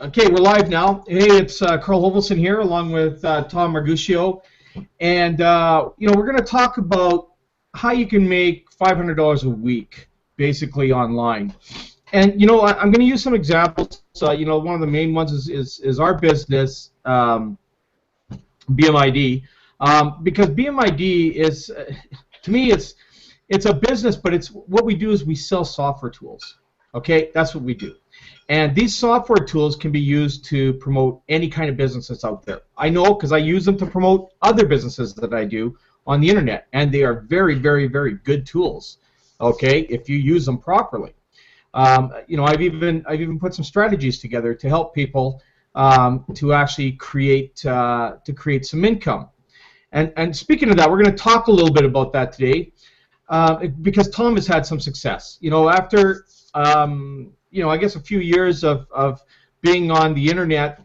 Okay, we're live now. Hey, it's Carl Hovelson here, along with Tom Marguscio, and we're going to talk about how you can make $500 a week, basically online. And I'm going to use some examples. One of the main ones is our business, bmid, because bmid is, to me, it's a business, but it's what we do is we sell software tools. Okay, that's what we do. And these software tools can be used to promote any kind of business that's out there. I know because I use them to promote other businesses that I do on the internet, and they are very, very, very good tools. Okay, if you use them properly. I've even put some strategies together to help people to actually create some income. And speaking of that, we're going to talk a little bit about that today because Tom has had some success. After I guess a few years of being on the internet,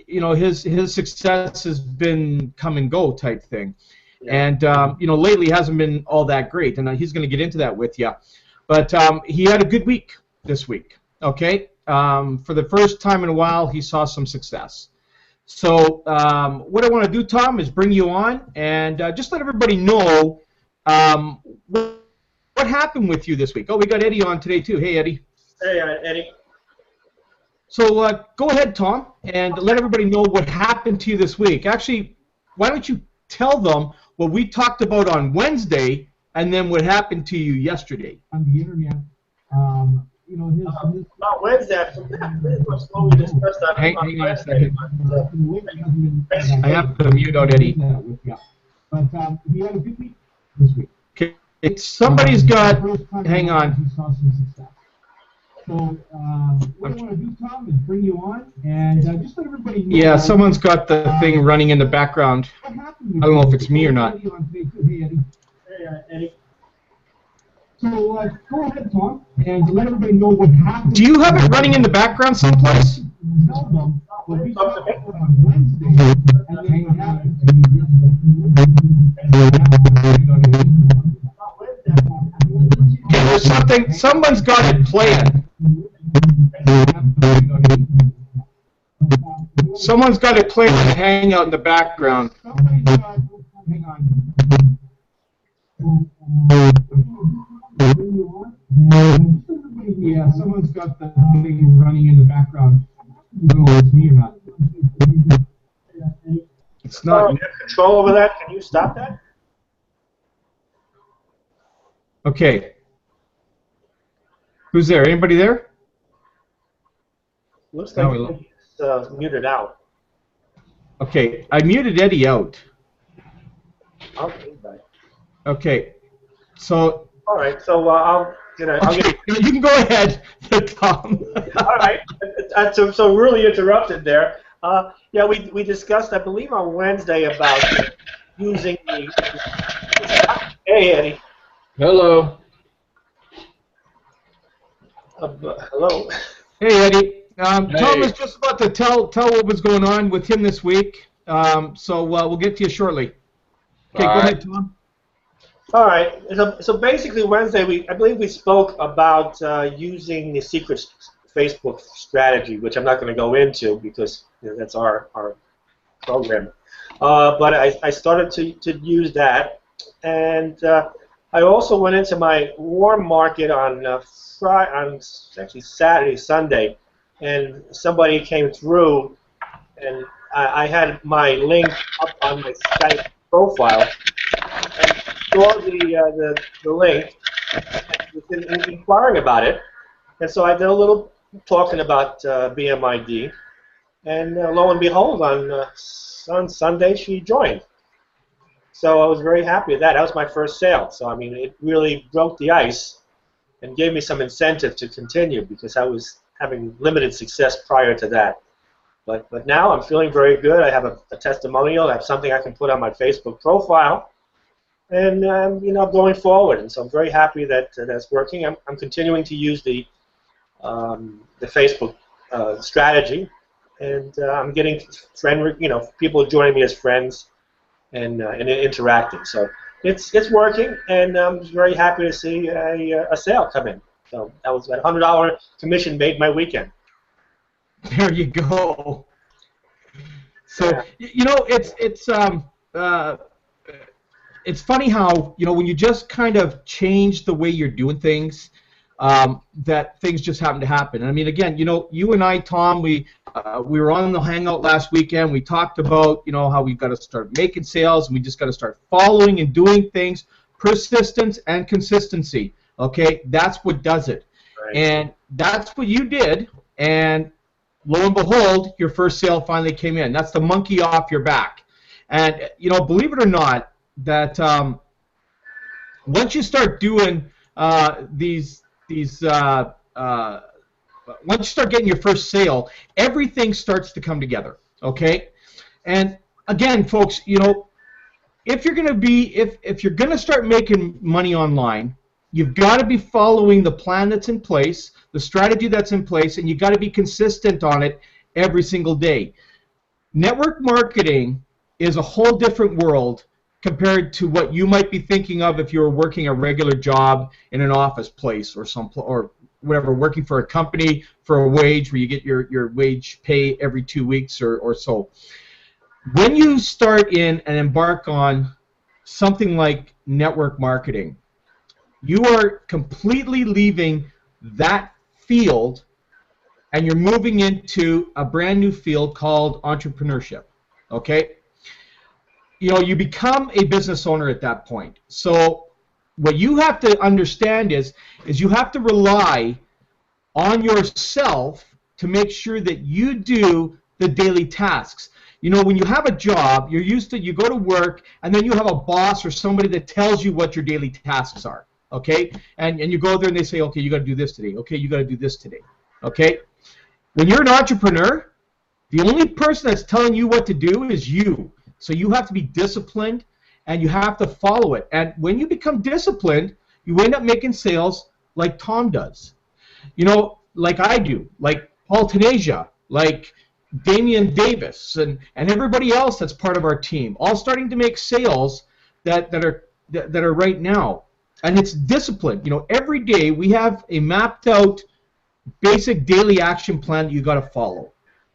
his success has been come and go type thing, and lately hasn't been all that great, and he's going to get into that with you. But he had a good week this week. Okay, for the first time in a while, he saw some success. So what I want to do, Tom, is bring you on and just let everybody know what happened with you this week. Oh, we got Eddie on today too. Hey, Eddie. Hey, Eddie. So go ahead, Tom, and let everybody know what happened to you this week. Actually, why don't you tell them what we talked about on Wednesday and then what happened to you yesterday on the internet? Not Wednesday. I forgot pretty much what we discussed on Hang on a second. I have to mute out Eddie. But he had a good week this week. Okay, somebody's got. Hang on. So what I want to do, Tom, is bring you on and just let everybody know. Yeah, someone's got the thing running in the background. I don't know if it's me or not. Hey, Eddie. So go ahead, Tom, and let everybody know what happened. Do you have it running in the background someplace? Tell them what we talked about on Wednesday, and then what happened to you. Okay, there's something. Someone's got it playing. Someone's got it playing on Hangout in the background. Hang on. Yeah, someone's got the thing running in the background. I don't know if it's me or not. It's not. You have control over that? Can you stop that? Okay. Who's there? Anybody there? Looks like it's muted out. Okay, I muted Eddie out. Okay, bye. Okay, so. All right, so I'll get. You can go ahead, Tom. All right, so really interrupted there. Yeah, we discussed, I believe, on Wednesday about using the. Hey, Eddie. Hello. Hello. Hey, Eddie. Tom was just about to tell what was going on with him this week, so we'll get to you shortly. Okay, go ahead, Tom. All right. So basically, Wednesday, I believe we spoke about using the secret Facebook strategy, which I'm not going to go into because that's our program. But I started to use that, and I also went into my warm market on actually Saturday, Sunday, and somebody came through, and I had my link up on my Skype profile, and saw the link, and inquiring about it, and so I did a little talking about BMID, and lo and behold, on Sunday she joined. So I was very happy with that. That was my first sale. So I mean, it really broke the ice and gave me some incentive to continue because I was having limited success prior to that. But now I'm feeling very good. I have a testimonial. I have something I can put on my Facebook profile, and going forward. And so I'm very happy that that's working. I'm continuing to use the Facebook strategy, and I'm getting people joining me as friends. And interacting. So it's working, and I'm very happy to see a sale come in. So that was about $100 commission made my weekend. There you go. So you know, it's funny how, you know, when you just kind of change the way you're doing things, that things just happen to happen. I mean, again, you know, you and I, Tom, we were on the Hangout last weekend. We talked about, you know, how we've got to start making sales, and we just got to start following and doing things. Persistence and consistency. Okay, that's what does it. Right. And that's what you did. And lo and behold, your first sale finally came in. That's the monkey off your back. And you know, believe it or not, that once you start doing once you start getting your first sale, everything starts to come together. Okay, and again, folks, you know, if you're gonna start making money online, you've got to be following the plan that's in place, the strategy that's in place, and you got to be consistent on it every single day. Network marketing is a whole different world compared to what you might be thinking of if you were working a regular job in an office place or whatever, working for a company for a wage where you get your wage pay every 2 weeks or so. When you start in and embark on something like network marketing, you are completely leaving that field and you're moving into a brand new field called entrepreneurship. Okay? You know, you become a business owner at that point. So what you have to understand is you have to rely on yourself to make sure that you do the daily tasks. You know, when you have a job, you're used to, you go to work, and then you have a boss or somebody that tells you what your daily tasks are, okay? And you go there and they say, okay, you got to do this today. Okay, you got to do this today, okay? When you're an entrepreneur, the only person that's telling you what to do is you. So you have to be disciplined, and you have to follow it. And when you become disciplined, you end up making sales like Tom does. You know, like I do, like Paul Tanasia, like Damian Davis, and everybody else that's part of our team, all starting to make sales that are right now. And it's discipline. You know, every day we have a mapped out basic daily action plan that you got to follow.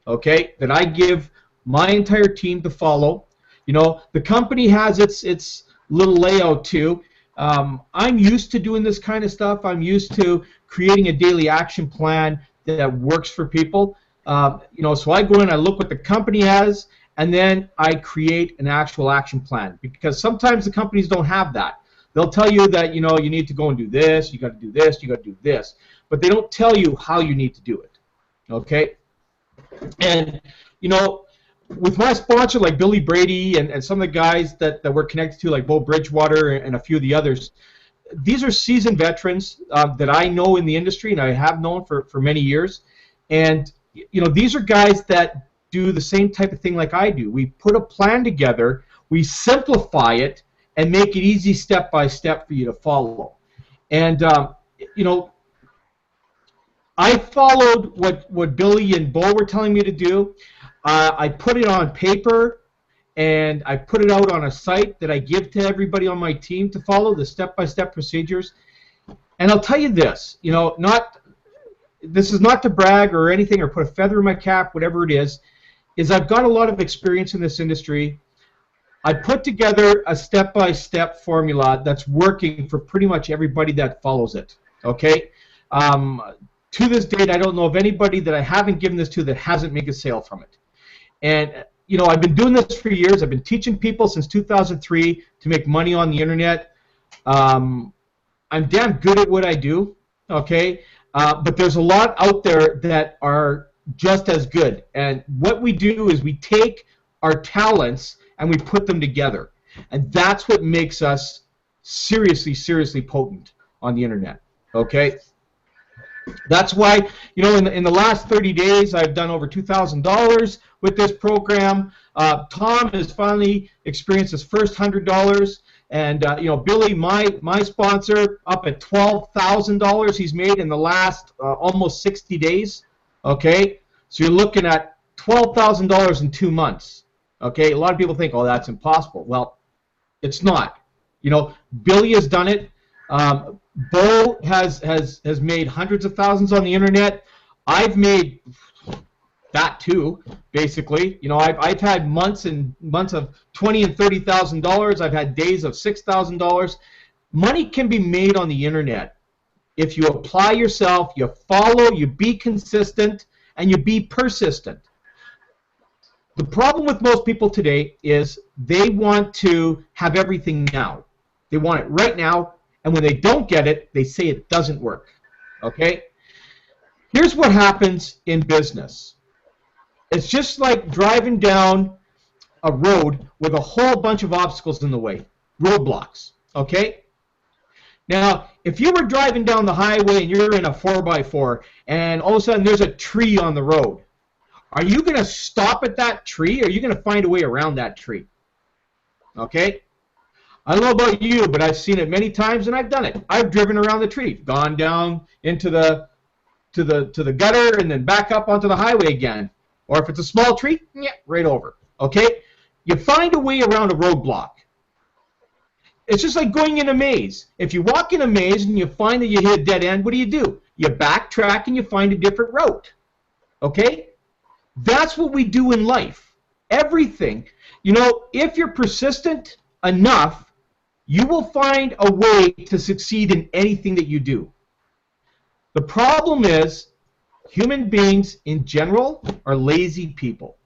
Okay, that I give my entire team to follow. You know, the company has its little layout too. I'm used to doing this kind of stuff. I'm used to creating a daily action plan that works for people. You know, so I go in, I look what the company has, and then I create an actual action plan. Because sometimes the companies don't have that. They'll tell you that, you know, you need to go and do this, you got to do this, you got to do this, but they don't tell you how you need to do it. Okay? And, you know, with my sponsor like Billy Brady and some of the guys that we're connected to, like Bo Bridgewater and a few of the others, these are seasoned veterans that I know in the industry and I have known for many years. And, you know, these are guys that do the same type of thing like I do. We put a plan together, we simplify it, and make it easy step by step for you to follow. And, you know, I followed what Billy and Bo were telling me to do. I put it on paper, and I put it out on a site that I give to everybody on my team to follow, the step-by-step procedures. And I'll tell you this, you know, this is not to brag or anything or put a feather in my cap, whatever it is I've got a lot of experience in this industry. I put together a step-by-step formula that's working for pretty much everybody that follows it, okay? To this date, I don't know of anybody that I haven't given this to that hasn't made a sale from it. And, you know, I've been doing this for years. I've been teaching people since 2003 to make money on the internet. I'm damn good at what I do, okay? But there's a lot out there that are just as good. And what we do is we take our talents and we put them together. And that's what makes us seriously, seriously potent on the internet, okay? That's why, you know, in the last 30 days, I've done over $2,000 with this program. Tom has finally experienced his first $100, and you know, Billy, my sponsor, up at $12,000 he's made in the last almost 60 days. Okay, so you're looking at $12,000 in 2 months. Okay, a lot of people think, oh, that's impossible. Well, it's not. You know, Billy has done it. Bo has made hundreds of thousands on the internet. I've made that too, basically. You know, I've had months and months of $20,000 and $30,000. I've had days of $6,000. Money can be made on the internet if you apply yourself, you follow, you be consistent, and you be persistent. The problem with most people today is they want to have everything now. They want it right now, and when they don't get it, they say it doesn't work. Okay? Here's what happens in business. It's just like driving down a road with a whole bunch of obstacles in the way, roadblocks. Okay? Now, if you were driving down the highway and you're in a 4x4 and all of a sudden there's a tree on the road, are you going to stop at that tree or are you going to find a way around that tree? Okay? I don't know about you, but I've seen it many times and I've done it. I've driven around the tree, gone down into the gutter and then back up onto the highway again. Or if it's a small tree, yeah, right over. Okay? You find a way around a roadblock. It's just like going in a maze. If you walk in a maze and you find that you hit a dead end, what do? You backtrack and you find a different route. Okay? That's what we do in life. Everything. You know, if you're persistent enough, you will find a way to succeed in anything that you do. The problem is, human beings in general are lazy people.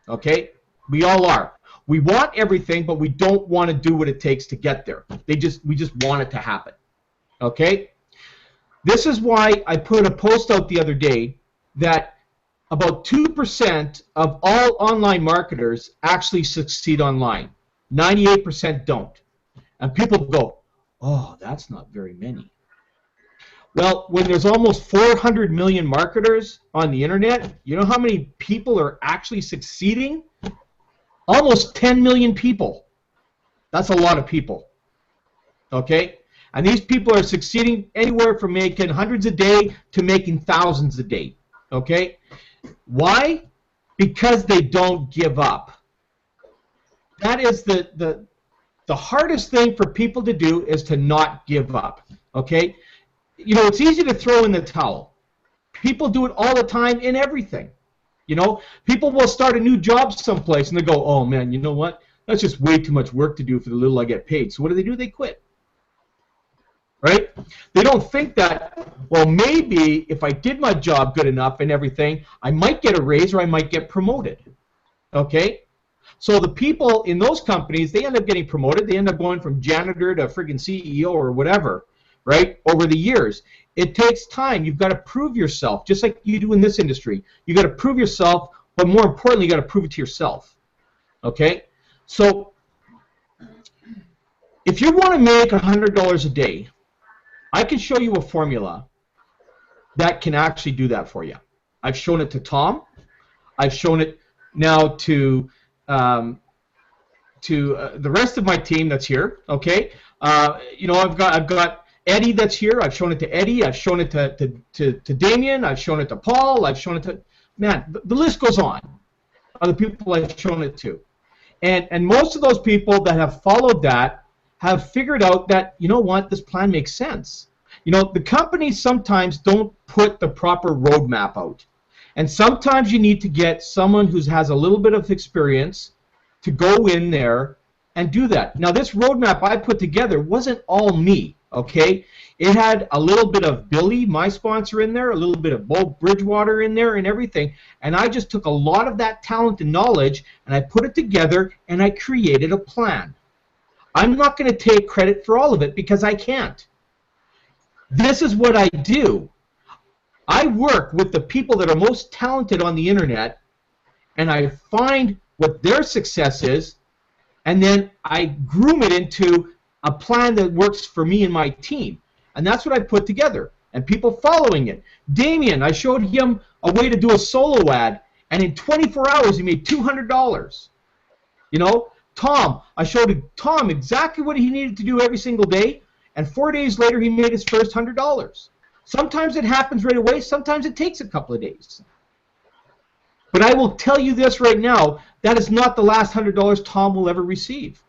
Okay? We all are. We want everything, but we don't want to do what it takes to get there. We just want it to happen. Okay? This is why I put a post out the other day that about 2% of all online marketers actually succeed online. 98% don't. And people go, oh, that's not very many. Well, when there's almost 400 million marketers on the internet, you know how many people are actually succeeding? Almost 10 million people. That's a lot of people. Okay? And these people are succeeding anywhere from making hundreds a day to making thousands a day. Okay? Why? Because they don't give up. That is the hardest thing for people to do, is to not give up. Okay? You know, it's easy to throw in the towel. People do it all the time in everything. You know, people will start a new job someplace and they go, oh man, you know what? That's just way too much work to do for the little I get paid. So what do? They quit. Right? They don't think that, well, maybe if I did my job good enough and everything, I might get a raise or I might get promoted. Okay? So the people in those companies, they end up getting promoted. They end up going from janitor to friggin' CEO or whatever, right, over the years. It takes time. You've got to prove yourself, just like you do in this industry. You've got to prove yourself, but more importantly, you've got to prove it to yourself. Okay? So if you want to make $100 a day, I can show you a formula that can actually do that for you. I've shown it to Tom. I've shown it now to the rest of my team that's here. Okay? You know, I've got Eddie that's here. I've shown it to Eddie. I've shown it to Damien. I've shown it to Paul. I've shown it to, man, the list goes on. Other people I've shown it to. And most of those people that have followed that have figured out that, you know what, this plan makes sense. You know, the companies sometimes don't put the proper roadmap out. And sometimes you need to get someone who has a little bit of experience to go in there and do that. Now, this roadmap I put together wasn't all me. Okay, it had a little bit of Billy, my sponsor, in there, a little bit of Bo Bridgewater in there and everything, and I just took a lot of that talent and knowledge and I put it together and I created a plan. I'm not going to take credit for all of it because I can't. This is what I do. I work with the people that are most talented on the internet and I find what their success is, and then I groom it into a plan that works for me and my team. And that's what I put together. And people following it. Damien, I showed him a way to do a solo ad, and in 24 hours he made $200. You know, Tom, I showed Tom exactly what he needed to do every single day, and 4 days later he made his first $100. Sometimes it happens right away, sometimes it takes a couple of days. But I will tell you this right now, that is not the last $100 Tom will ever receive.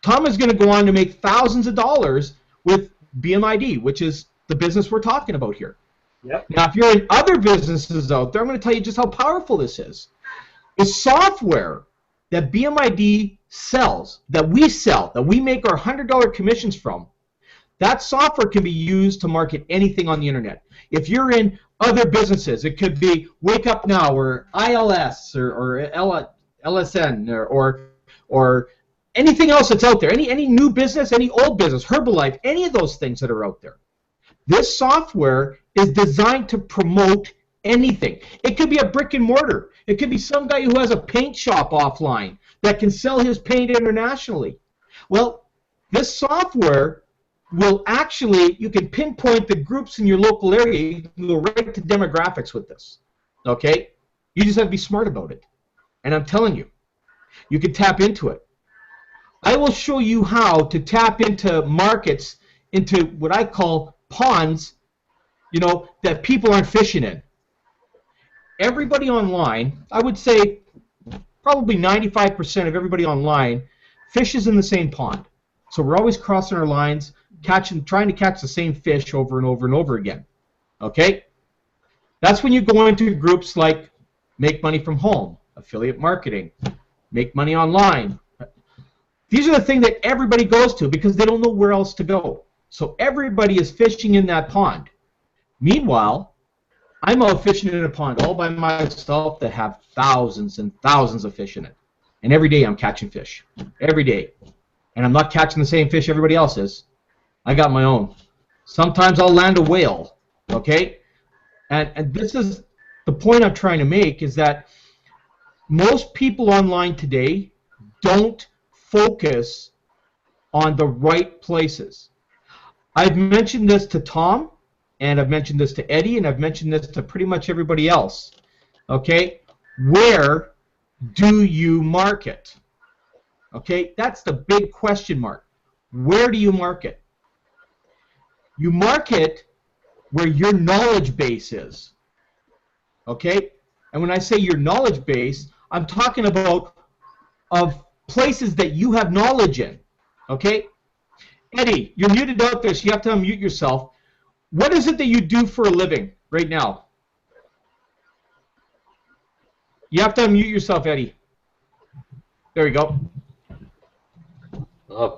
Tom is going to go on to make thousands of dollars with bmid, which is the business we're talking about here. Yep. Now, if you're in other businesses out there, I'm going to tell you just how powerful this is. The software that BMID sells, that we make our $100 commissions from, that software can be used to market anything on the internet. If you're in other businesses, it could be Wake Up Now or ILS or LSN or anything else that's out there, any new business, any old business, Herbalife, any of those things that are out there. This software is designed to promote anything. It could be a brick and mortar. It could be some guy who has a paint shop offline that can sell his paint internationally. Well, this software will actually, you can pinpoint the groups in your local area. You can go right to demographics with this. Okay? You just have to be smart about it. And I'm telling you, you can tap into it. I will show you how to tap into markets, into what I call ponds, that people aren't fishing in. Everybody online, I would say probably 95% of everybody online fishes in the same pond. So we're always crossing our lines, trying to catch the same fish over and over and over again. Okay? That's when you go into groups like Make Money from Home, Affiliate Marketing, Make Money Online. These are the things that everybody goes to because they don't know where else to go. So everybody is fishing in that pond. Meanwhile, I'm out fishing in a pond all by myself that have thousands and thousands of fish in it. And every day I'm catching fish. Every day. And I'm not catching the same fish everybody else is. I got my own. Sometimes I'll land a whale. Okay? And this is the point I'm trying to make, is that most people online today don't focus on the right places. I've mentioned this to Tom, and I've mentioned this to Eddie, and I've mentioned this to pretty much everybody else. Okay? Where do you market? Okay? That's the big question mark. Where do you market? You market where your knowledge base is. Okay? And when I say your knowledge base, I'm talking about of places that you have knowledge in. Okay? Eddie, you're muted out there, so you have to unmute yourself. What is it that you do for a living right now? You have to unmute yourself, Eddie. There you go.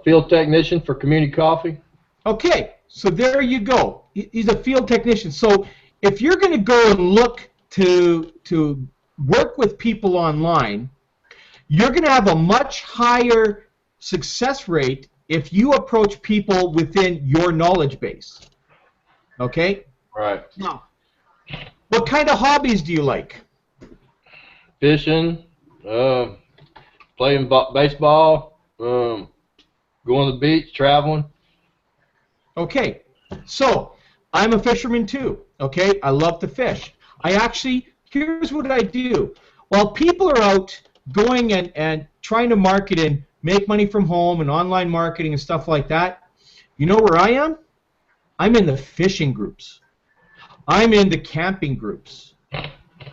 Field technician for Community Coffee. Okay, so there you go. He's a field technician. So if you're going to go and look to work with people online, you're going to have a much higher success rate if you approach people within your knowledge base. Okay? Right. Now, what kind of hobbies do you like? Fishing, playing baseball, going to the beach, traveling. Okay, so I'm a fisherman too. Okay, I love to fish. Here's what I do. While people are out going and trying to market and make money from home and online marketing and stuff like that, you know where I am? I'm in the fishing groups. I'm in the camping groups.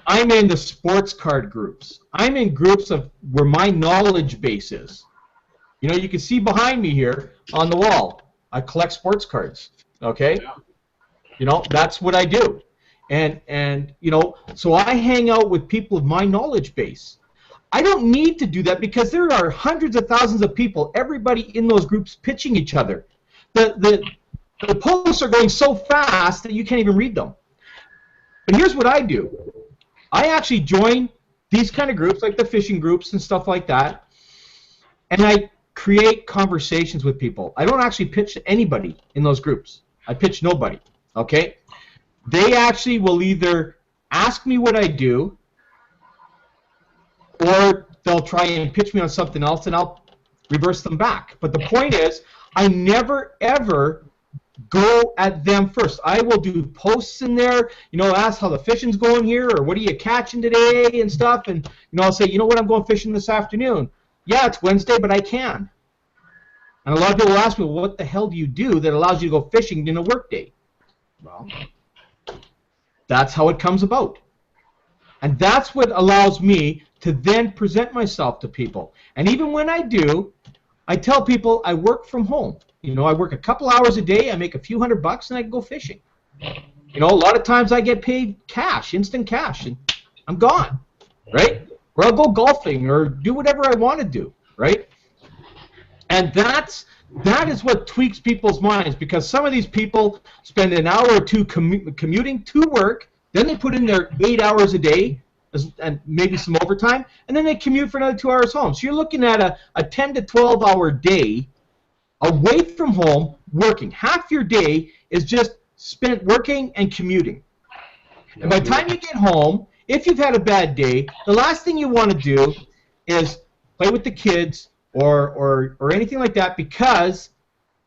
I'm in the sports card groups. I'm in groups of where my knowledge base is. You know, you can see behind me here on the wall, I collect sports cards. Okay? Yeah. You know, that's what I do. And you know, so I hang out with people of my knowledge base. I don't need to do that because there are hundreds of thousands of people, everybody in those groups pitching each other. The posts are going so fast that you can't even read them. But here's what I do. I actually join these kind of groups, like the fishing groups and stuff like that, and I create conversations with people. I don't actually pitch to anybody in those groups. I pitch nobody, okay? They actually will either ask me what I do, or they'll try and pitch me on something else, and I'll reverse them back. But the point is, I never, ever go at them first. I will do posts in there, you know, ask how the fishing's going here, or what are you catching today and stuff, and, you know, I'll say, you know what, I'm going fishing this afternoon. Yeah, it's Wednesday, but I can. And a lot of people ask me, well, what the hell do you do that allows you to go fishing in a work day? Well, that's how it comes about. And that's what allows me to then present myself to people. And even when I do, I tell people I work from home. You know, I work a couple hours a day, I make a few $100 and I can go fishing. You know, a lot of times I get paid cash, instant cash, and I'm gone, right? Or I'll go golfing or do whatever I want to do, right? And that is what tweaks people's minds, because some of these people spend an hour or two commuting to work, then they put in their 8 hours a day and maybe some overtime, and then they commute for another 2 hours home. So you're looking at a 10 to 12 hour day away from home working. Half your day is just spent working and commuting. And by the time you get home, if you've had a bad day, the last thing you want to do is play with the kids or anything like that, because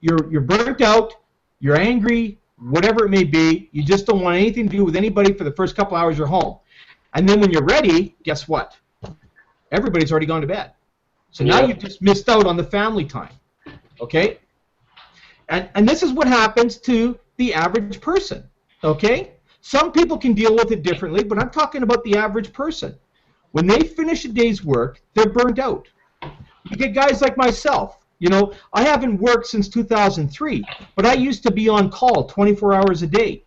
you're burnt out, you're angry, whatever it may be. You just don't want anything to do with anybody for the first couple hours you're home. And then when you're ready, guess what? Everybody's already gone to bed. So now you've just missed out on the family time. Okay? And this is what happens to the average person. Okay? Some people can deal with it differently, but I'm talking about the average person. When they finish a day's work, they're burned out. You get guys like myself. You know, I haven't worked since 2003, but I used to be on call 24 hours a day.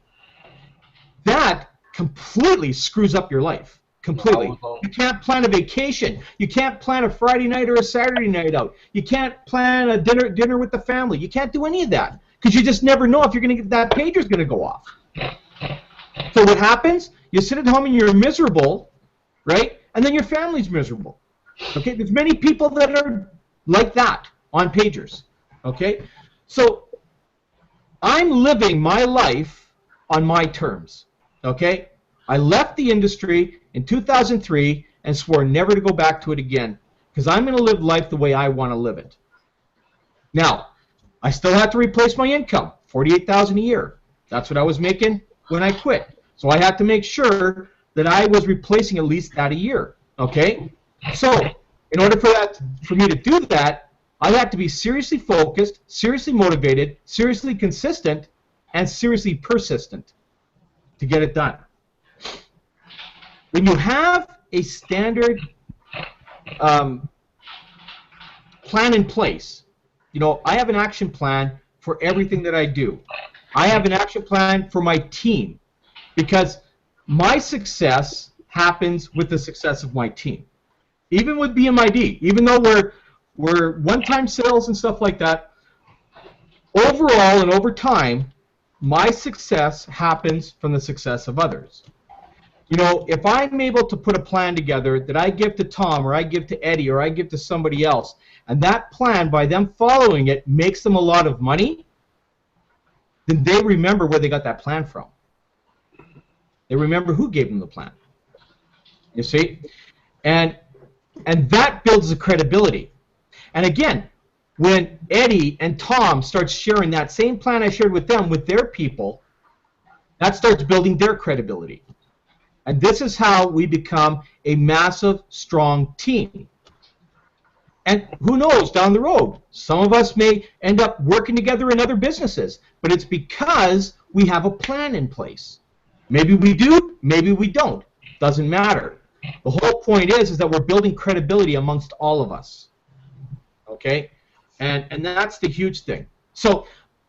That completely screws up your life. Completely. You can't plan a vacation. You can't plan a Friday night or a Saturday night out. You can't plan a dinner with the family. You can't do any of that, because you just never know if you're going to get that pager's going to go off. So what happens? You sit at home and you're miserable, right? And then your family's miserable. Okay? There's many people that are like that on pagers. Okay? So I'm living my life on my terms. Okay? I left the industry in 2003 and swore never to go back to it again, because I'm going to live life the way I want to live it. Now, I still have to replace my income, $48,000 a year. That's what I was making when I quit. So I had to make sure that I was replacing at least that a year. Okay? So in order for me to do that, I had to be seriously focused, seriously motivated, seriously consistent, and seriously persistent to get it done. When you have a standard plan in place, you know, I have an action plan for everything that I do. I have an action plan for my team, because my success happens with the success of my team. Even with bmid, even though we're one-time sales and stuff like that, overall and over time, my success happens from the success of others. You know, if I'm able to put a plan together that I give to Tom, or I give to Eddie, or I give to somebody else, and that plan, by them following it, makes them a lot of money, then they remember where they got that plan from. They remember who gave them the plan. You see? And that builds the credibility. And again, when Eddie and Tom start sharing that same plan I shared with them with their people, that starts building their credibility. And this is how we become a massive, strong team. And who knows, down the road, some of us may end up working together in other businesses, but it's because we have a plan in place. Maybe we do, maybe we don't. Doesn't matter. The whole point is that we're building credibility amongst all of us. Okay? And that's the huge thing. So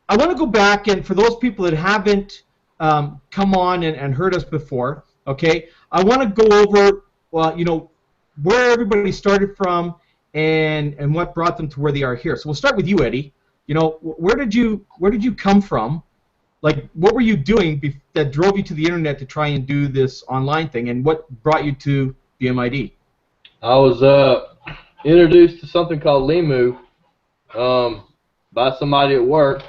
I want to go back, and for those people that haven't come on and heard us before, okay, I want to go over, well, you know, where everybody started from and what brought them to where they are here. So we'll start with you, Eddie. You know, where did you come from? Like, what were you doing that drove you to the internet to try and do this online thing, and what brought you to bmid? I was introduced to something called Limu by somebody at work,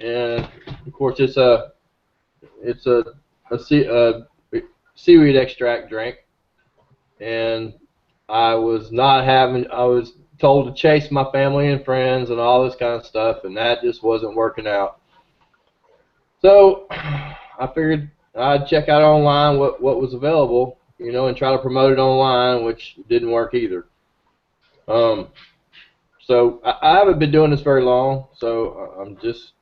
and of course it's a seaweed extract drink, and I was told to chase my family and friends and all this kind of stuff, and that just wasn't working out. So I figured I'd check out online what was available, you know, and try to promote it online, which didn't work either. So I haven't been doing this very long, so I'm just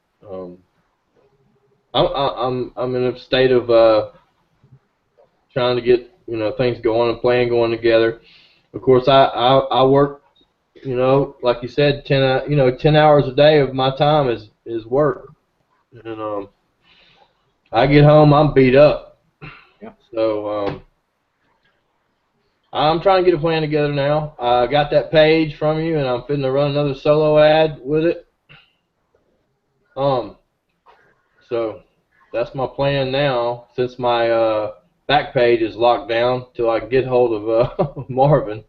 I'm in a state of trying to get, you know, things going and plan going together. Of course, I work, you know, like you said, 10 hours a day of my time is work, and I get home, I'm beat up. Yeah. So I'm trying to get a plan together now. I got that page from you, and I'm fitting to run another solo ad with it. So that's my plan now, since my back page is locked down till I can get hold of Marvin.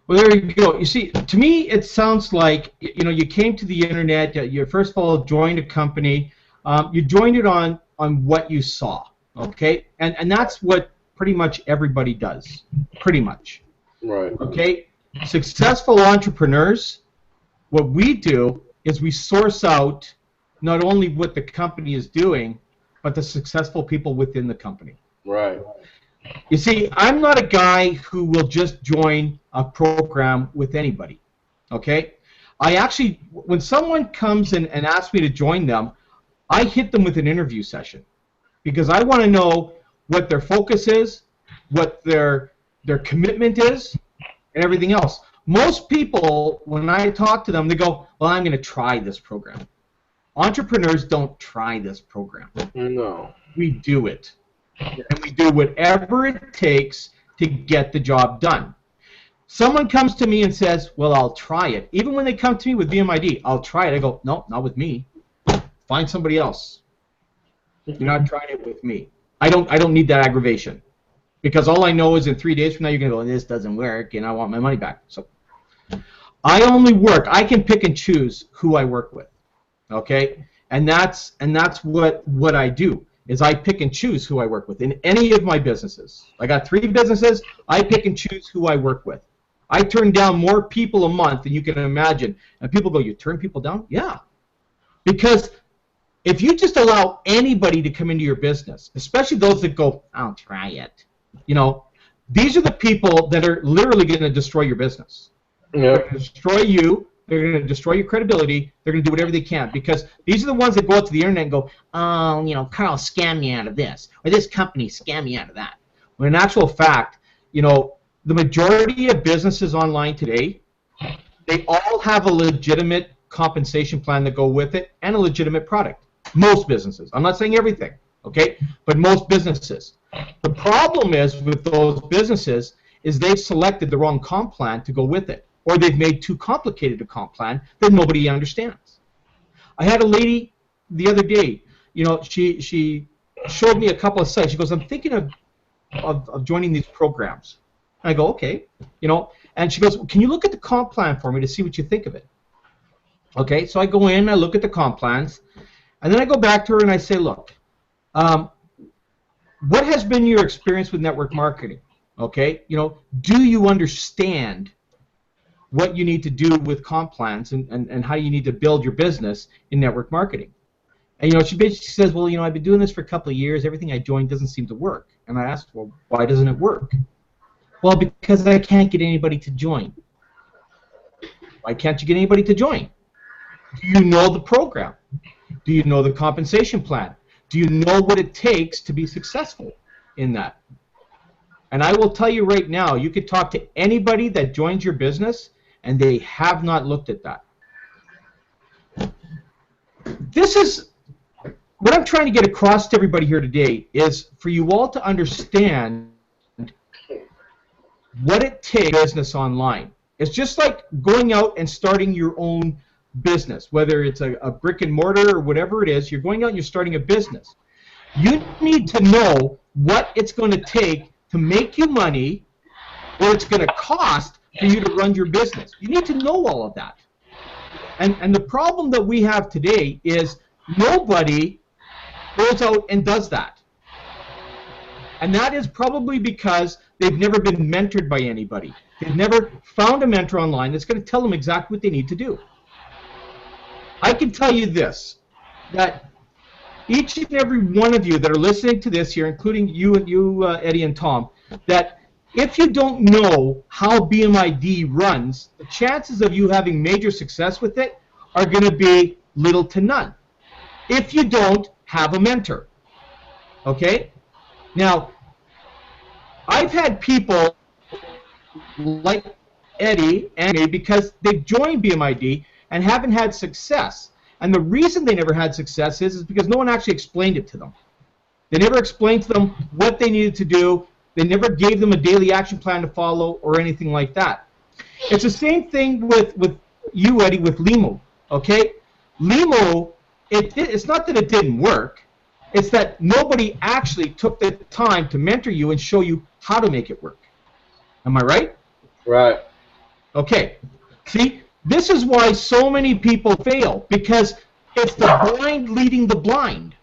Well, there you go. You see, to me, it sounds like you came to the internet. You first of all joined a company. You joined it on what you saw. Okay, and that's what pretty much everybody does. Pretty much. Right. Okay. Successful entrepreneurs, what we do is we source out not only what the company is doing, but the successful people within the company. Right. You see, I'm not a guy who will just join a program with anybody, okay? I actually, when someone comes and asks me to join them, I hit them with an interview session because I want to know what their focus is, what their commitment is, and everything else. Most people, when I talk to them, they go, well, I'm going to try this program. Entrepreneurs don't try this program. No. We do it. And we do whatever it takes to get the job done. Someone comes to me and says, well, I'll try it. Even when they come to me with bmid, I'll try it. I go, no, not with me. Find somebody else. You're not trying it with me. I don't need that aggravation. Because all I know is in 3 days from now, you're going to go, this doesn't work, and I want my money back. So I only work. I can pick and choose who I work with. Okay? And that's what I do. Is I pick and choose who I work with in any of my businesses. I got 3 businesses. I pick and choose who I work with. I turn down more people a month than you can imagine. And people go, you turn people down? Yeah. Because if you just allow anybody to come into your business, especially those that go, I'll try it, these are the people that are literally going to destroy your business. Yep. They're going to destroy you. They're going to destroy your credibility. They're going to do whatever they can because these are the ones that go out to the internet and go, oh, Carl scammed me out of this, or this company scammed me out of that. When in actual fact, the majority of businesses online today, they all have a legitimate compensation plan that go with it and a legitimate product. Most businesses. I'm not saying everything, okay? But most businesses. The problem is with those businesses is they've selected the wrong comp plan to go with it. Or they've made too complicated a comp plan that nobody understands. I had a lady the other day, she showed me a couple of sites. She goes, I'm thinking of joining these programs. And I go, okay, and she goes, can you look at the comp plan for me to see what you think of it? Okay, so I go in, I look at the comp plans, and then I go back to her and I say, look, what has been your experience with network marketing? Okay, do you understand what you need to do with comp plans and how you need to build your business in network marketing? And she basically says, well, I've been doing this for a couple of years. Everything I joined doesn't seem to work. And I asked, well, why doesn't it work? Well, because I can't get anybody to join. Why can't you get anybody to join? Do you know the program? Do you know the compensation plan? Do you know what it takes to be successful in that? And I will tell you right now, you could talk to anybody that joins your business, and they have not looked at that. This is what I'm trying to get across to everybody here today is for you all to understand what it takes business online. It's just like going out and starting your own business, whether it's a brick and mortar or whatever it is. You're going out and you're starting a business. You need to know what it's going to take to make you money, what it's going to cost for you to run your business. You need to know all of that. And the problem that we have today is nobody goes out and does that. And that is probably because they've never been mentored by anybody. They've never found a mentor online that's going to tell them exactly what they need to do. I can tell you this, that each and every one of you that are listening to this here, including you, Eddie and Tom, that if you don't know how bmid runs, the chances of you having major success with it are going to be little to none if you don't have a mentor. Okay? Now, I've had people like Eddie and me because they've joined bmid and haven't had success. And the reason they never had success is because no one actually explained it to them. They never explained to them what they needed to do. They never gave them a daily action plan to follow or anything like that. It's the same thing with you, Eddie, with Limo. Okay, Limo, it's not that it didn't work. It's that nobody actually took the time to mentor you and show you how to make it work. Am I right? Right. Okay. See, this is why so many people fail, because it's the blind leading the blind.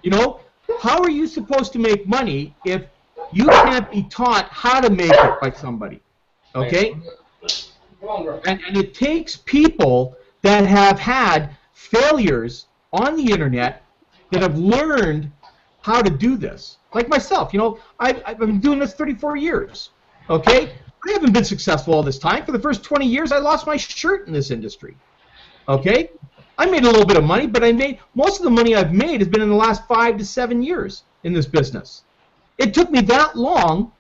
You know, how are you supposed to make money if you can't be taught how to make it by somebody? Okay? And it takes people that have had failures on the internet that have learned how to do this. Like myself, you know, I've been doing this 34 years. Okay? I haven't been successful all this time. For the first 20 years, I lost my shirt in this industry. Okay? I made a little bit of money, but most of the money I've made has been in the last 5 to 7 years in this business. It took me that long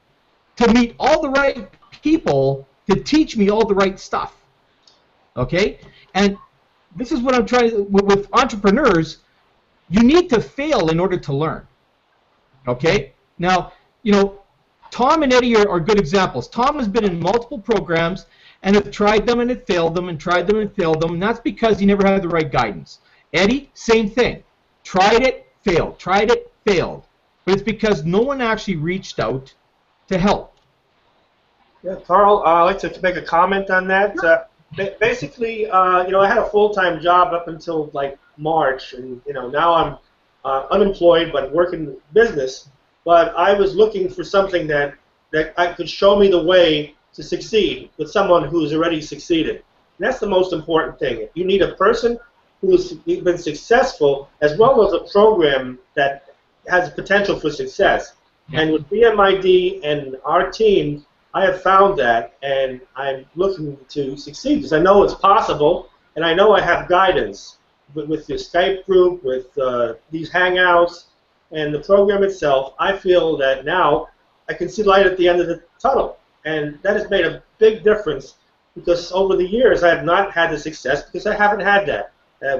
to meet all the right people to teach me all the right stuff. Okay? And this is what I'm trying to, with entrepreneurs, you need to fail in order to learn. Okay? Now, you know, Tom and Eddie are good examples. Tom has been in multiple programs and have tried them and it failed them and tried them and failed them, and that's because he never had the right guidance. Eddie, same thing. Tried it, failed. Tried it, failed. But it's because no one actually reached out to help. Yeah, Carl, I'd like to make a comment on that. Basically, you know, I had a full-time job up until like March, and you know, now I'm unemployed but working business. But I was looking for something that I could show me the way to succeed with someone who's already succeeded. And that's the most important thing. You need a person who's been successful as well as a program that has potential for success. And with BMID and our team, I have found that, and I'm looking to succeed because I know it's possible, and I know I have guidance with the Skype group, with these Hangouts, and the program itself. I feel that now I can see light at the end of the tunnel, and that has made a big difference because over the years I have not had the success because I haven't had that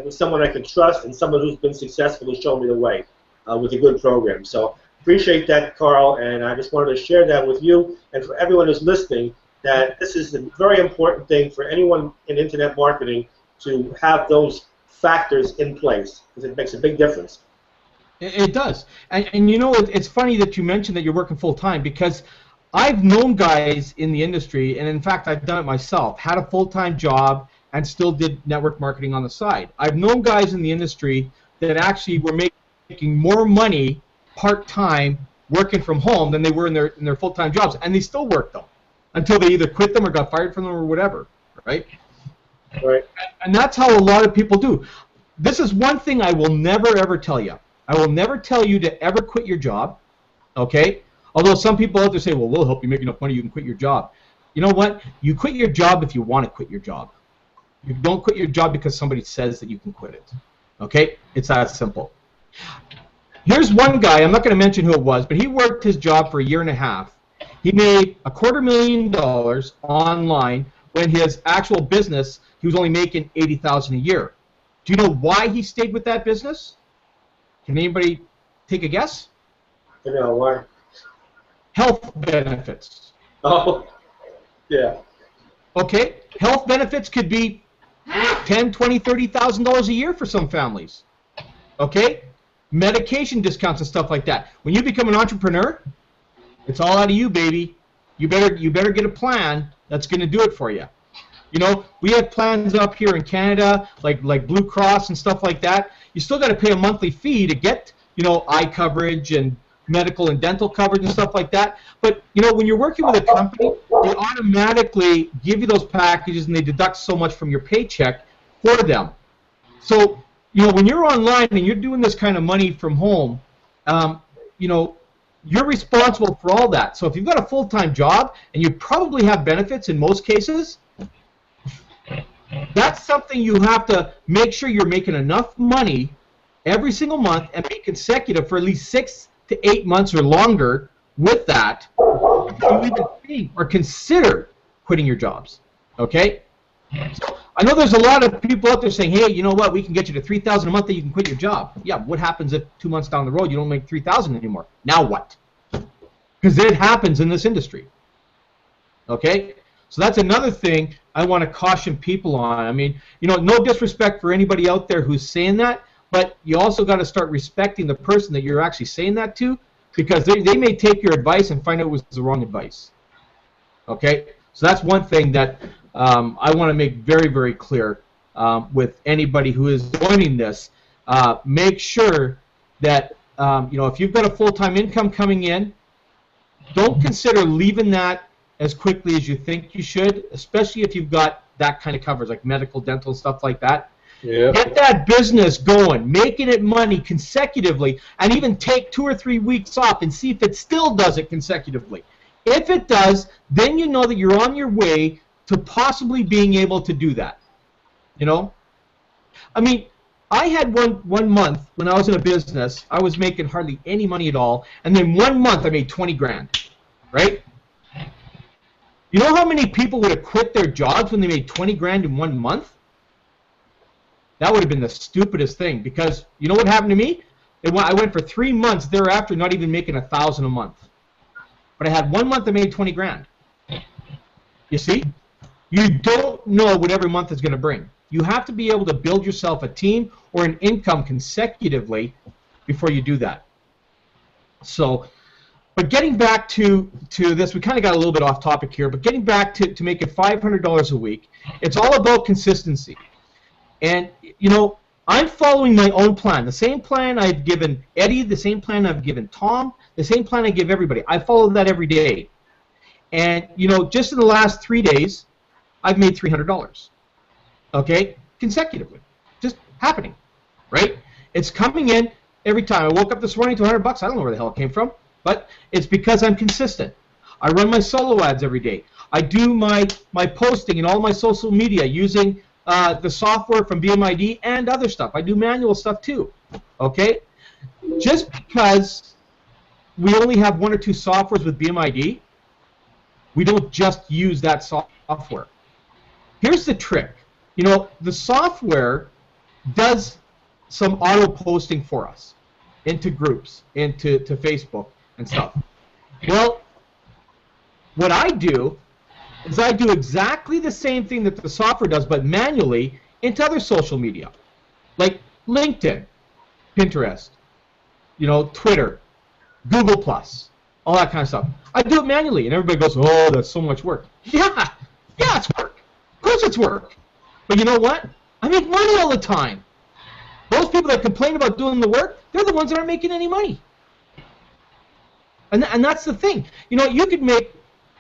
with someone I can trust and someone who's been successful to show me the way with a good program. So appreciate that, Carl, and I just wanted to share that with you and for everyone who's listening, that this is a very important thing for anyone in internet marketing to have those factors in place because it makes a big difference. It does. And you know, it's funny that you mentioned that you're working full-time because I've known guys in the industry, and in fact I've done it myself, had a full-time job and still did network marketing on the side. I've known guys in the industry that actually were making more money part-time working from home than they were in their full-time jobs, and they still worked them until they either quit them or got fired from them or whatever, right? Right. And that's how a lot of people do. This is one thing I will never ever tell you. I will never tell you to ever quit your job, okay? Although some people out there say, well, we'll help you make enough money you can quit your job. You know what? You quit your job if you want to quit your job. You don't quit your job because somebody says that you can quit it, okay? It's that simple. Here's one guy, I'm not going to mention who it was, but he worked his job for a year and a half. He made $250,000 online when his actual business, he was only making $80,000 a year. Do you know why he stayed with that business? Can anybody take a guess? You know why? Health benefits. Oh, yeah. Okay, health benefits could be $10,000, $20,000, $30,000 a year for some families. Okay, medication discounts and stuff like that. When you become an entrepreneur, it's all out of you, baby. You better get a plan that's going to do it for you. You know, we have plans up here in Canada, like Blue Cross and stuff like that. You still got to pay a monthly fee to get, you know, eye coverage and medical and dental coverage and stuff like that. But, you know, when you're working with a company, they automatically give you those packages and they deduct so much from your paycheck for them. So, you know, when you're online and you're doing this kind of money from home, you know, you're responsible for all that. So if you've got a full-time job and you probably have benefits in most cases, that's something you have to make sure you're making enough money every single month and be consecutive for at least 6 to 8 months or longer with that before you even think or consider quitting your jobs. Okay? So I know there's a lot of people out there saying, hey, you know what, we can get you to $3,000 a month that you can quit your job. Yeah, what happens if 2 months down the road you don't make $3,000 anymore? Now what? Because it happens in this industry. Okay? So that's another thing I want to caution people on. I mean, you know, no disrespect for anybody out there who's saying that, but you also got to start respecting the person that you're actually saying that to, because they may take your advice and find out it was the wrong advice. Okay? So that's one thing that I want to make very, very clear with anybody who is joining this. Make sure that, you know, if you've got a full-time income coming in, don't consider leaving that as quickly as you think you should, especially if you've got that kind of coverage, like medical, dental, stuff like that. Yeah. Get that business going, making it money consecutively, and even take 2 or 3 weeks off and see if it still does it consecutively. If it does, then you know that you're on your way to possibly being able to do that. You know? I mean, I had one month when I was in a business, I was making hardly any money at all, and then 1 month I made 20 grand, right? You know how many people would have quit their jobs when they made 20 grand in 1 month? That would have been the stupidest thing, because you know what happened to me? I went for 3 months thereafter not even making $1,000 a month. But I had 1 month that made 20 grand. You see? You don't know what every month is going to bring. You have to be able to build yourself a team or an income consecutively before you do that. So, but getting back to this, we kind of got a little bit off topic here, but getting back to making $500 a week, it's all about consistency. And, you know, I'm following my own plan. The same plan I've given Eddie, the same plan I've given Tom, the same plan I give everybody. I follow that every day. And, you know, just in the last 3 days, I've made $300. Okay? Consecutively. Just happening. Right? It's coming in every time. I woke up this morning to $100. I don't know where the hell it came from. But it's because I'm consistent. I run my solo ads every day. I do my posting and all my social media using the software from bmid and other stuff. I do manual stuff too. Okay? Just because we only have 1 or 2 softwares with bmid, we don't just use that software. Here's the trick. You know, the software does some auto posting for us into groups, into Facebook and stuff. Well, what I do is I do exactly the same thing that the software does, but manually into other social media, like LinkedIn, Pinterest, you know, Twitter, Google+, all that kind of stuff. I do it manually, and everybody goes, oh, that's so much work. Yeah, it's work. Of course it's work. But you know what? I make money all the time. Those people that complain about doing the work, they're the ones that aren't making any money. And that's the thing. You know, you could make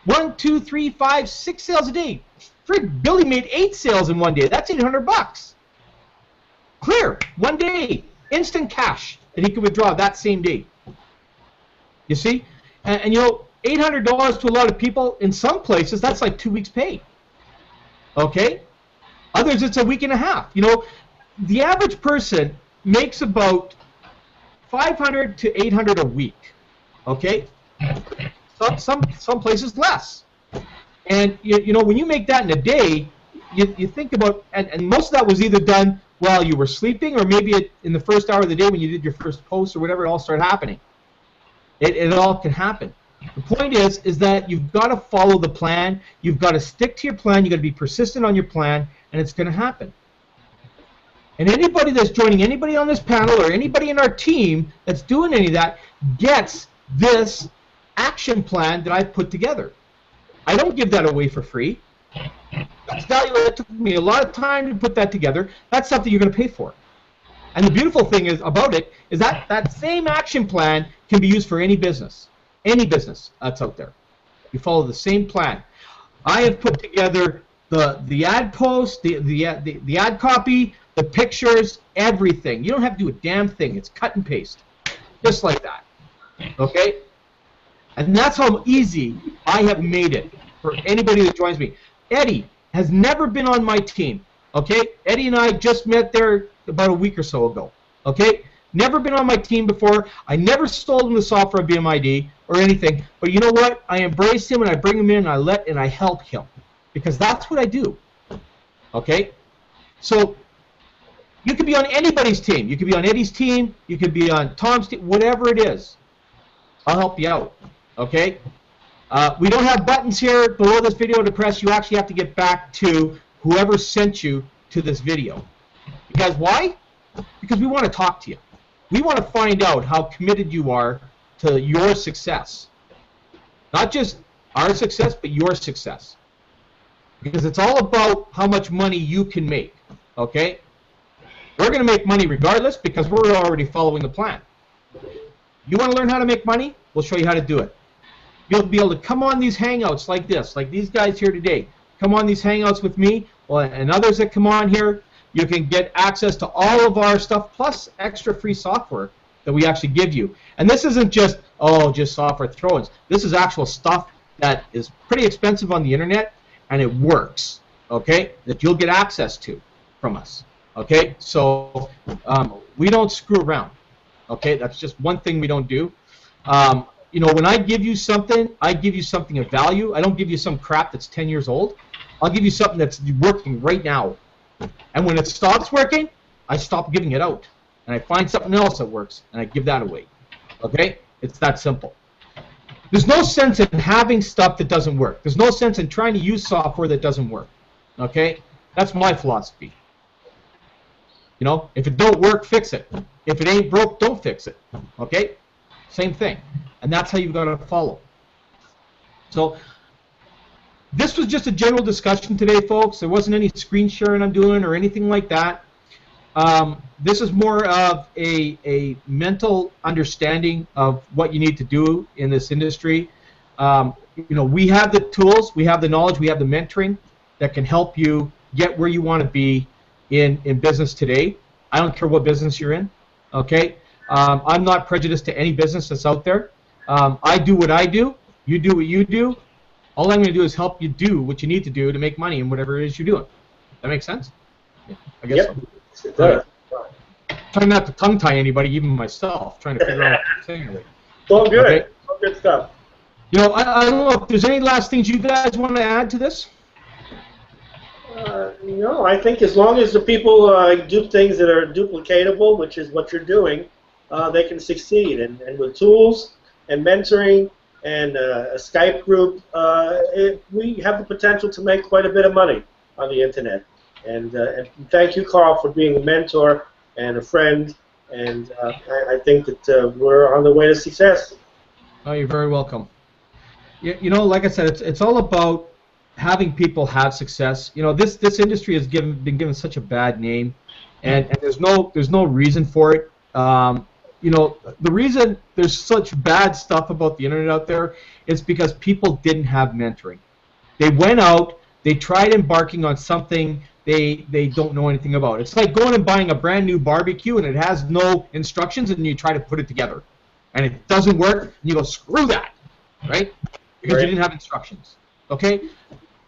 1, 2, 3, 5, 6 sales a day. Frig, Billy made 8 sales in one day. That's $800. Clear. One day. Instant cash that he could withdraw that same day. You see? And you know, $800 to a lot of people, in some places, that's like 2 weeks' pay. Okay? Others, it's a week and a half. You know, the average person makes about $500 to $800 a week. Okay? Some places less. And you know, when you make that in a day, you think about, and most of that was either done while you were sleeping, or maybe in the first hour of the day when you did your first post or whatever, it all started happening. It all can happen. The point is that you've got to follow the plan. You've got to stick to your plan. You've got to be persistent on your plan, and it's going to happen. And anybody that's joining anybody on this panel or anybody in our team that's doing any of that gets this action plan that I've put together. I don't give that away for free. That's value. It took me a lot of time to put that together. That's something you're going to pay for. And the beautiful thing about it is that that same action plan can be used for any business that's out there. You follow the same plan. I have put together the ad post, the ad copy, the pictures, everything. You don't have to do a damn thing. It's cut and paste, just like that. Okay? And that's how easy I have made it for anybody that joins me. Eddie has never been on my team. Okay? Eddie and I just met there about a week or so ago. Okay? Never been on my team before. I never stole him the software of bmid or anything. But you know what? I embrace him and I bring him in and I help him. Because that's what I do. Okay? So you could be on anybody's team. You could be on Eddie's team. You could be on Tom's team. Whatever it is, I'll help you out. Okay? We don't have buttons here below this video to press. You actually have to get back to whoever sent you to this video. Because why? Because we want to talk to you. We want to find out how committed you are to your success. Not just our success, but your success. Because it's all about how much money you can make. Okay? We're going to make money regardless because we're already following the plan. You want to learn how to make money? We'll show you how to do it. You'll be able to come on these hangouts like this, like these guys here today. Come on these hangouts with me and others that come on here. You can get access to all of our stuff plus extra free software that we actually give you. And this isn't just, oh, just software throw-ins. This is actual stuff that is pretty expensive on the internet and it works, okay, that you'll get access to from us. Okay, so we don't screw around. Okay, that's just one thing we don't do. You know, when I give you something of value. I don't give you some crap that's 10 years old. I'll give you something that's working right now. And when it stops working, I stop giving it out. And I find something else that works, and I give that away. Okay? It's that simple. There's no sense in having stuff that doesn't work. There's no sense in trying to use software that doesn't work. Okay? That's my philosophy. You know, if it don't work, fix it. If it ain't broke, don't fix it. Okay? Same thing. And that's how you've got to follow. So this was just a general discussion today, folks. There wasn't any screen sharing I'm doing or anything like that. This is more of a mental understanding of what you need to do in this industry. You know, we have the tools, we have the knowledge, we have the mentoring that can help you get where you want to be in business today. I don't care what business you're in, okay? I'm not prejudiced to any business that's out there. I do what I do, you do what you do. All I'm going to do is help you do what you need to do to make money in whatever it is you're doing. That makes sense? Yeah, I guess so. It does. Trying not to tongue-tie anybody, even myself, trying to figure out what I'm saying. It's all good. Okay? It's all good stuff. You know, I don't know if there's any last things you guys want to add to this? No, I think as long as the people do things that are duplicatable, which is what you're doing, they can succeed. And with tools and mentoring and a Skype group, we have the potential to make quite a bit of money on the internet. And thank you, Carl, for being a mentor and a friend. And I think that we're on the way to success. Oh, you're very welcome. You know, like I said, it's all about having people have success. You know, this industry has been given such a bad name, and there's no reason for it. You know, the reason there's such bad stuff about the internet out there is because people didn't have mentoring. They went out, they tried embarking on something they don't know anything about. It's like going and buying a brand new barbecue and it has no instructions and you try to put it together and it doesn't work and you go, screw that, right? Because you didn't have instructions. Okay?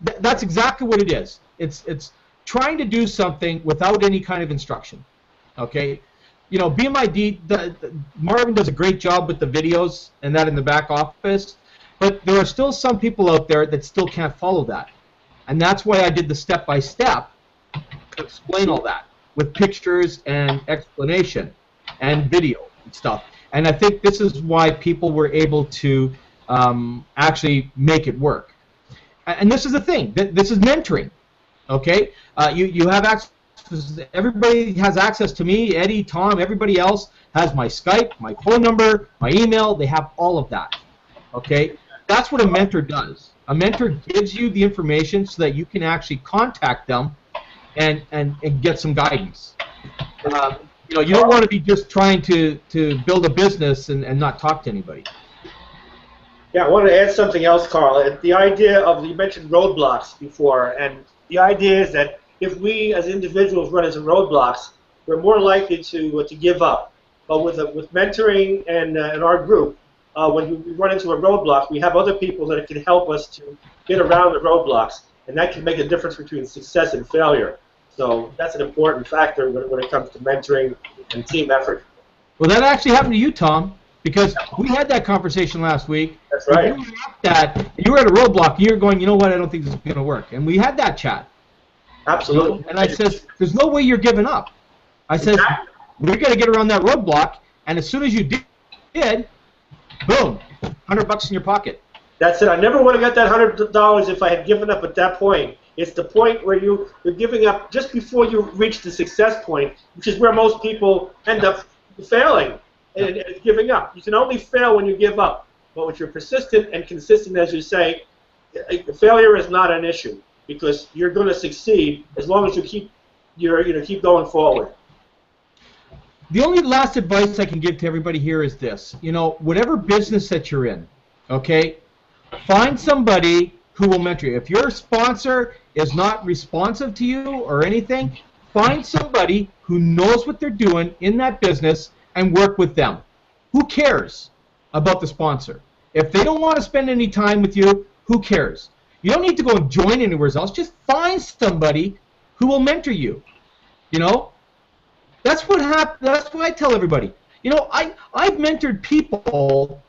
That's exactly what it is. It's trying to do something without any kind of instruction. Okay? You know, bmid, Marvin does a great job with the videos and that in the back office, but there are still some people out there that still can't follow that. And that's why I did the step-by-step to explain all that with pictures and explanation and video and stuff. And I think this is why people were able to actually make it work. And this is the thing. This is mentoring. Okay? You have access. Everybody has access to me, Eddie, Tom, everybody else has my Skype, my phone number, my email. They have all of that. Okay? That's what a mentor does. A mentor gives you the information so that you can actually contact them and get some guidance. You know, you don't want to be just trying to build a business and not talk to anybody. Yeah, I want to add something else, Carl. The idea of, you mentioned roadblocks before, and the idea is that if we as individuals run into roadblocks, we're more likely to give up. But with mentoring and our group, when we run into a roadblock, we have other people that can help us to get around the roadblocks, and that can make a difference between success and failure. So that's an important factor when it comes to mentoring and team effort. Well, that actually happened to you, Tom, because we had that conversation last week. That's right. You were at a roadblock, and you were going, you know what, I don't think this is going to work. And we had that chat. Absolutely. And I says, there's no way you're giving up. I says, we're going to get around that roadblock, and as soon as you did, boom, $100 in your pocket. That's it. I never would have got that $100 if I had given up at that point. It's the point where you're giving up just before you reach the success point, which is where most people end up failing and giving up. You can only fail when you give up. But if you're persistent and consistent, as you say, failure is not an issue because you're going to succeed as long as you keep going forward. The only last advice I can give to everybody here is this. Whatever business that you're in, okay, find somebody who will mentor you. If your sponsor is not responsive to you or anything, find somebody who knows what they're doing in that business and work with them. Who cares about the sponsor? If they don't want to spend any time with you, who cares? You don't need to go and join anywhere else. Just find somebody who will mentor you. That's what happens. That's what I tell everybody. I've mentored people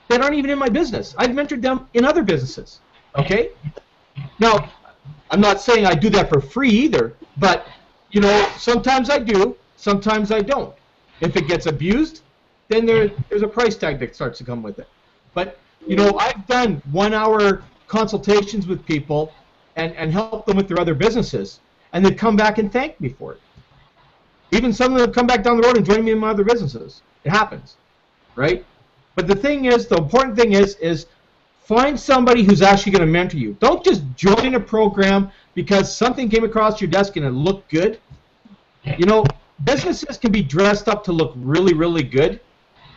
that aren't even in my business. I've mentored them in other businesses. Okay? Now, I'm not saying I do that for free either, but sometimes I do, sometimes I don't. If it gets abused, then there's a price tag that starts to come with it. But I've done 1-hour consultations with people and helped them with their other businesses, and they've come back and thanked me for it. Even some of them have come back down the road and joined me in my other businesses. It happens, right? But the important thing is find somebody who's actually going to mentor you. Don't just join a program because something came across your desk and it looked good. Businesses can be dressed up to look really, really good,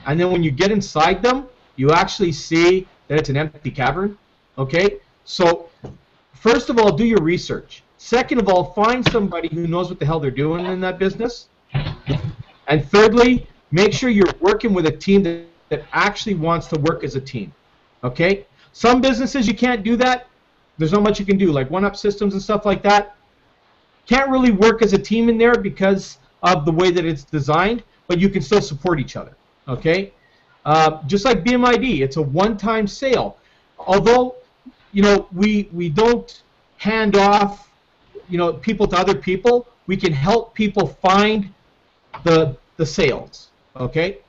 and then when you get inside them, you actually see that it's an empty cavern. Okay? So, first of all, do your research. Second of all, find somebody who knows what the hell they're doing in that business. And thirdly, make sure you're working with a team that actually wants to work as a team. Okay? Some businesses you can't do that. There's not much you can do, like one-up systems and stuff like that. Can't really work as a team in there because of the way that it's designed, but you can still support each other. Okay? Just like bmid, it's a one-time sale. Although, we don't hand off, people to other people, we can help people find the sales. Okay?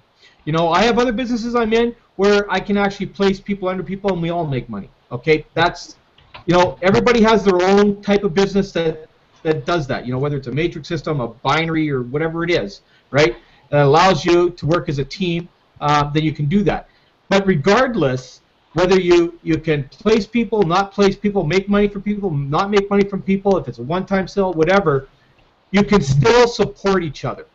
I have other businesses I'm in where I can actually place people under people and we all make money. Okay? That's, everybody has their own type of business that does that. Whether it's a matrix system, a binary, or whatever it is, right? That allows you to work as a team, then you can do that. But regardless, whether you can place people, not place people, make money from people, not make money from people, if it's a one-time sale, whatever, you can still support each other.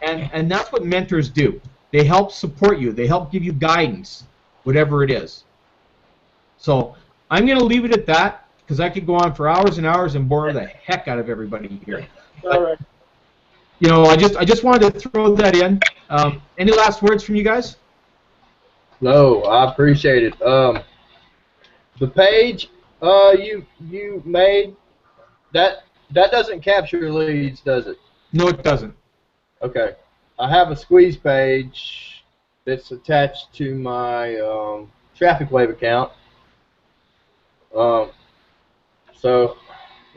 And that's what mentors do. They help support you. They help give you guidance, whatever it is. So I'm going to leave it at that because I could go on for hours and hours and bore the heck out of everybody here. All right. I just wanted to throw that in. Any last words from you guys? No, I appreciate it. The page you made, that doesn't capture leads, does it? No, it doesn't. Okay. I have a squeeze page that's attached to my Traffic Wave account. So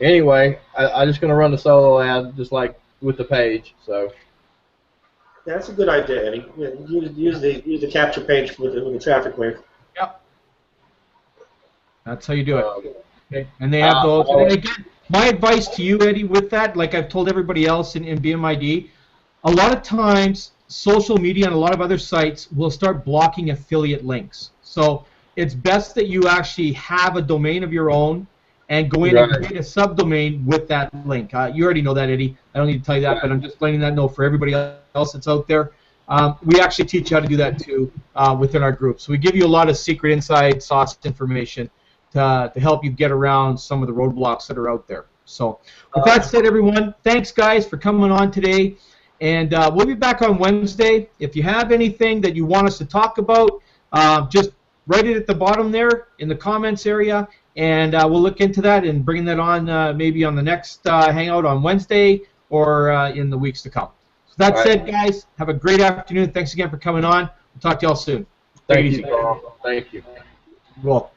anyway, I'm just going to run the solo ad just like with the page. So yeah, that's a good idea, Eddie. Yeah, use the capture page with the Traffic Wave. Yep. That's how you do it. Okay. And they have those. And again, my advice to you, Eddie, with that, like I've told everybody else in bmid, a lot of times social media and a lot of other sites will start blocking affiliate links. So it's best that you actually have a domain of your own and go in and create a subdomain with that link. You already know that, Eddie. I don't need to tell you that, but I'm just letting that know for everybody else that's out there. We actually teach you how to do that too within our group. So we give you a lot of secret inside sauce information to help you get around some of the roadblocks that are out there. So with that said, everyone, thanks, guys, for coming on today. And we'll be back on Wednesday. If you have anything that you want us to talk about, just write it at the bottom there in the comments area, and we'll look into that and bring that on maybe on the next Hangout on Wednesday or in the weeks to come. So that said, guys, have a great afternoon. Thanks again for coming on. We'll talk to you all soon. Thank you, Carl. Thank you. Well.